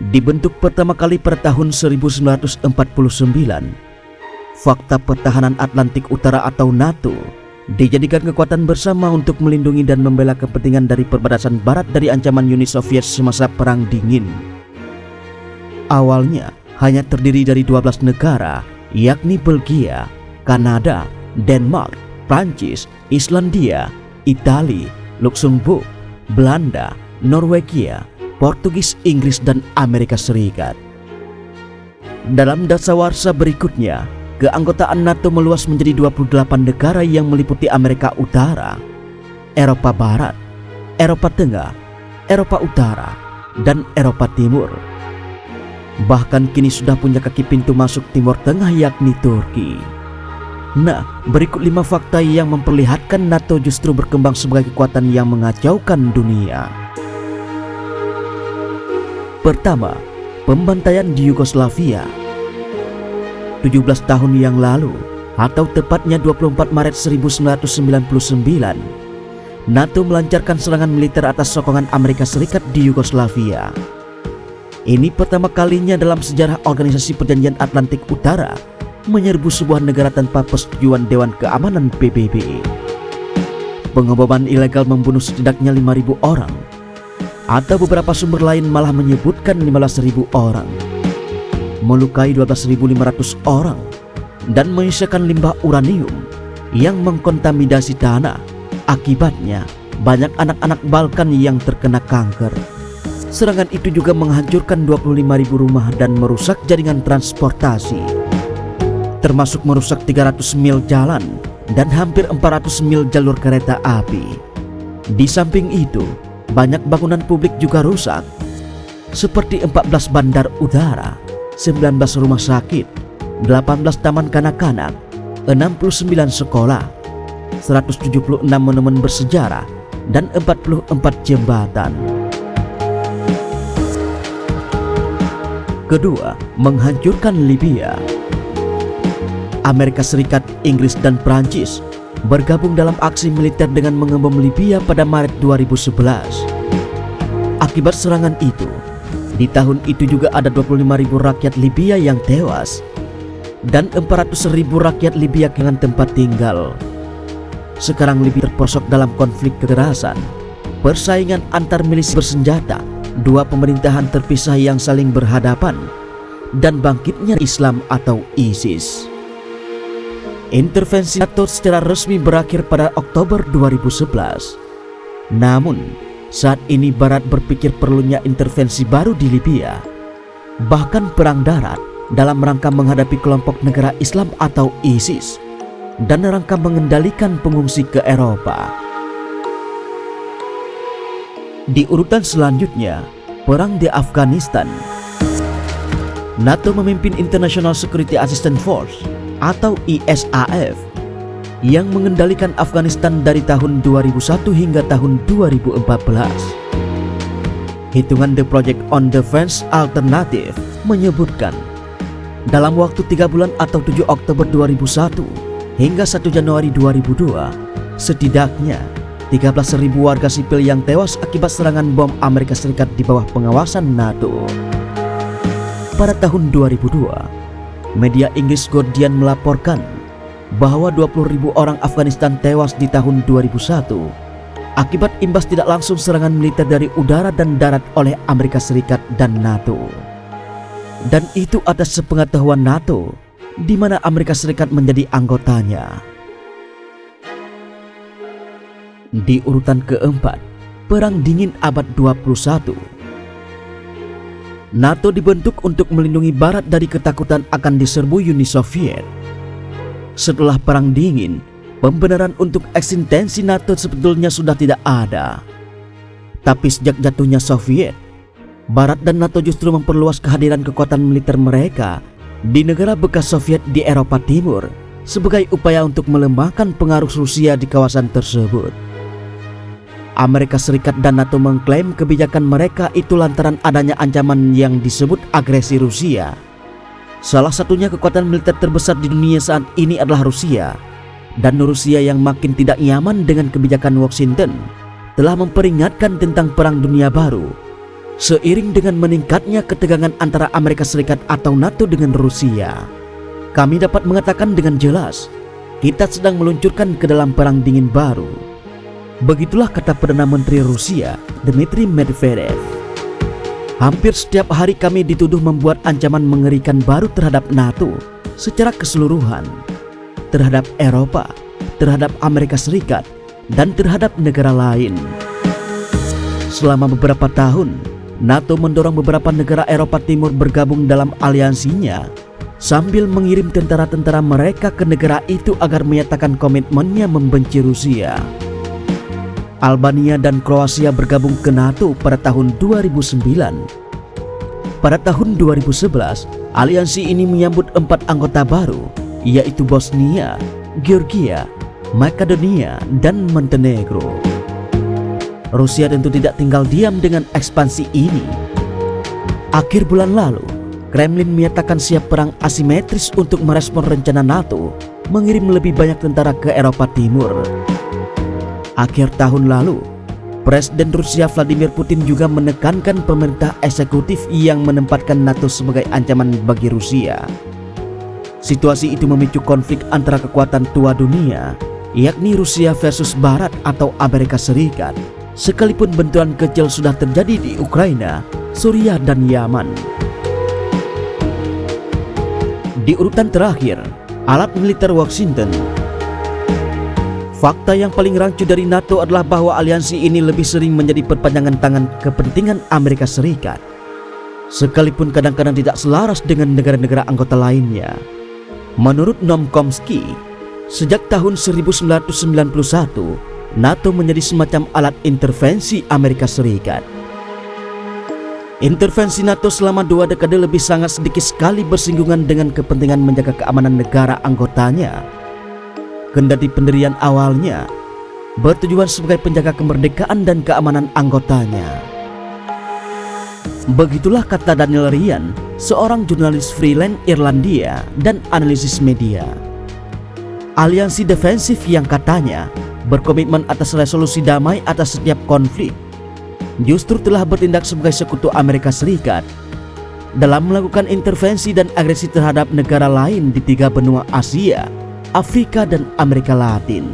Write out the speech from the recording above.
Dibentuk pertama kali pada tahun 1949, Fakta Pertahanan Atlantik Utara atau NATO dijadikan kekuatan bersama untuk melindungi dan membela kepentingan dari perbatasan barat dari ancaman Uni Soviet semasa Perang Dingin. Awalnya hanya terdiri dari 12 negara, yakni Belgia, Kanada, Denmark, Prancis, Islandia, Italia, Luxembourg, Belanda, Norwegia, Portugis, Inggris, dan Amerika Serikat. Dalam dasawarsa berikutnya, keanggotaan NATO meluas menjadi 28 negara yang meliputi Amerika Utara, Eropa Barat, Eropa Tengah, Eropa Utara, dan Eropa Timur. Bahkan kini sudah punya kaki pintu masuk Timur Tengah, yakni Turki. Nah, berikut 5 fakta yang memperlihatkan NATO justru berkembang sebagai kekuatan yang mengacaukan dunia. Pertama, pembantaian di Yugoslavia. 17 tahun yang lalu, atau tepatnya 24 Maret 1999, NATO melancarkan serangan militer atas sokongan Amerika Serikat di Yugoslavia. Ini pertama kalinya dalam sejarah Organisasi Perjanjian Atlantik Utara menyerbu sebuah negara tanpa persetujuan Dewan Keamanan PBB. Pengeboman ilegal membunuh setidaknya 5.000 orang, atau beberapa sumber lain malah menyebutkan 15.000 orang, melukai 12.500 orang, dan menyisakan limbah uranium yang mengkontaminasi tanah. Akibatnya, banyak anak-anak Balkan yang terkena kanker. Serangan itu juga menghancurkan 25.000 rumah dan merusak jaringan transportasi, termasuk merusak 300 mil jalan dan hampir 400 mil jalur kereta api. Di samping itu, banyak bangunan publik juga rusak, seperti 14 bandar udara, 19 rumah sakit, 18 taman kanak-kanak, 69 sekolah, 176 monumen bersejarah, dan 44 jembatan. Kedua, menghancurkan Libya. Amerika Serikat, Inggris, dan Prancis bergabung dalam aksi militer dengan mengebom Libya pada Maret 2011. Akibat serangan itu, di tahun itu juga ada 25.000 rakyat Libya yang tewas dan 400.000 rakyat Libya kehilangan tempat tinggal. Sekarang Libya terperosok dalam konflik kekerasan, persaingan antar milisi bersenjata, dua pemerintahan terpisah yang saling berhadapan, dan bangkitnya Islam atau ISIS. Intervensi NATO secara resmi berakhir pada Oktober 2011. Namun, saat ini Barat berpikir perlunya intervensi baru di Libya, bahkan perang darat dalam rangka menghadapi kelompok negara Islam atau ISIS dan rangka mengendalikan pengungsi ke Eropa. Di urutan selanjutnya, perang di Afghanistan. NATO memimpin International Security Assistance Force atau ISAF yang mengendalikan Afghanistan dari tahun 2001 hingga tahun 2014. Hitungan The Project on Defense Alternative menyebutkan dalam waktu 3 bulan atau 7 Oktober 2001 hingga 1 Januari 2002, setidaknya 13.000 warga sipil yang tewas akibat serangan bom Amerika Serikat di bawah pengawasan NATO. Pada tahun 2002, media Inggris Guardian melaporkan bahwa 20.000 orang Afghanistan tewas di tahun 2001 akibat imbas tidak langsung serangan militer dari udara dan darat oleh Amerika Serikat dan NATO. Dan itu atas sepengetahuan NATO, di mana Amerika Serikat menjadi anggotanya. Di urutan keempat, Perang Dingin abad 21. NATO dibentuk untuk melindungi Barat dari ketakutan akan diserbu Uni Soviet. Setelah Perang Dingin, pembenaran untuk eksistensi NATO sebetulnya sudah tidak ada. Tapi sejak jatuhnya Soviet, Barat dan NATO justru memperluas kehadiran kekuatan militer mereka di negara bekas Soviet di Eropa Timur sebagai upaya untuk melemahkan pengaruh Rusia di kawasan tersebut. Amerika Serikat dan NATO mengklaim kebijakan mereka itu lantaran adanya ancaman yang disebut agresi Rusia. Salah satunya kekuatan militer terbesar di dunia saat ini adalah Rusia, dan Rusia yang makin tidak nyaman dengan kebijakan Washington telah memperingatkan tentang Perang Dunia Baru Seiring dengan meningkatnya ketegangan antara Amerika Serikat atau NATO dengan Rusia, kami dapat mengatakan dengan jelas, kita sedang meluncurkan ke dalam perang dingin baru. Begitulah kata Perdana Menteri Rusia, Dmitry Medvedev. Hampir setiap hari kami dituduh membuat ancaman mengerikan baru terhadap NATO secara keseluruhan, terhadap Eropa, terhadap Amerika Serikat, dan terhadap negara lain. Selama beberapa tahun, NATO mendorong beberapa negara Eropa Timur bergabung dalam aliansinya sambil mengirim tentara-tentara mereka ke negara itu agar menyatakan komitmennya membenci Rusia. Albania dan Kroasia bergabung ke NATO pada tahun 2009. Pada tahun 2011, aliansi ini menyambut 4 anggota baru, yaitu Bosnia, Georgia, Makedonia, dan Montenegro. Rusia tentu tidak tinggal diam dengan ekspansi ini. Akhir bulan lalu, Kremlin menyatakan siap perang asimetris untuk merespon rencana NATO mengirim lebih banyak tentara ke Eropa Timur. Akhir tahun lalu, Presiden Rusia Vladimir Putin juga menekankan pemerintah eksekutif yang menempatkan NATO sebagai ancaman bagi Rusia. Situasi itu memicu konflik antara kekuatan tua dunia, yakni Rusia versus Barat atau Amerika Serikat. Sekalipun benturan kecil sudah terjadi di Ukraina, Suriah, dan Yaman. Di urutan terakhir, alat militer Washington. Fakta yang paling rancu dari NATO adalah bahwa aliansi ini lebih sering menjadi perpanjangan tangan kepentingan Amerika Serikat, sekalipun kadang-kadang tidak selaras dengan negara-negara anggota lainnya. Menurut Noam Chomsky, sejak tahun 1991, NATO menjadi semacam alat intervensi Amerika Serikat. Intervensi NATO selama 2 dekade lebih sangat sedikit sekali bersinggungan dengan kepentingan menjaga keamanan negara anggotanya. Kendati pendirian awalnya bertujuan sebagai penjaga kemerdekaan dan keamanan anggotanya. Begitulah kata Daniel Ryan, seorang jurnalis freelance Irlandia dan analisis media. Aliansi defensif yang katanya berkomitmen atas resolusi damai atas setiap konflik, justru telah bertindak sebagai sekutu Amerika Serikat dalam melakukan intervensi dan agresi terhadap negara lain di 3 benua Asia, Afrika, dan Amerika Latin.